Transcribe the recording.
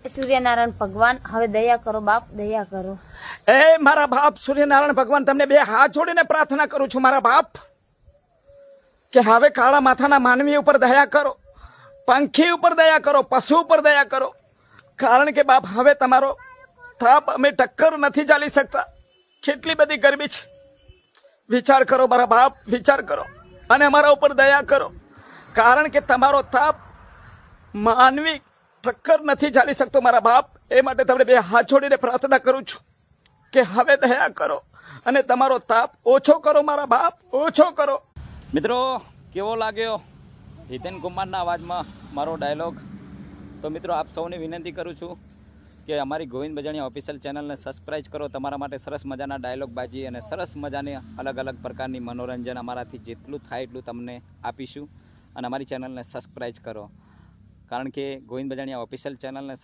સૂર્યનારાયણ ભગવાન હવે દયા કરો બાપ, દયા કરો. એ મારા બાપ સૂર્યનારાયણ ભગવાન, તમને બે હાથ જોડીને પ્રાર્થના કરું છું મારા બાપ, કે હવે કાળા માથાના માનવી ઉપર દયા કરો, પંખી ઉપર દયા કરો, પશુ ઉપર દયા કરો. કારણ કે બાપ હવે તમારો તાપ અમે ટક્કર નથી ચાલી શકતા. કેટલી બધી ગરમી છે. વિચાર કરો મારા બાપ, વિચાર કરો અને અમારા ઉપર દયા કરો. કારણ કે તમારો તાપ માનવી ટક્કર નથી ચાલી શકતો મારા બાપ. એ માટે તમને બે હાથ જોડીને પ્રાર્થના કરું છું કે હવે દયા કરો અને તમારો તાપ ઓછો કરો મારા બાપ, ઓછો કરો. મિત્રો કેવો લાગ્યો હિતેન કુમારના અવાજમાં મારો ડાયલોગ? તો મિત્રો આપ સૌને વિનંતી કરું છું કે અમારી ગોવિંદ બજાણિયા ઓફિશિયલ ચેનલને સબસ્ક્રાઈબ કરો. તમારા માટે સરસ મજાના ડાયલોગ બાજી અને સરસ મજાની અલગ અલગ પ્રકારની મનોરંજન અમારાથી જેટલું થાય એટલું તમને આપીશું. અને અમારી ચેનલને સબસ્ક્રાઈબ કરો, કારણ કે ગોવિંદ બજાણિયા ઓફિશિયલ ચેનલને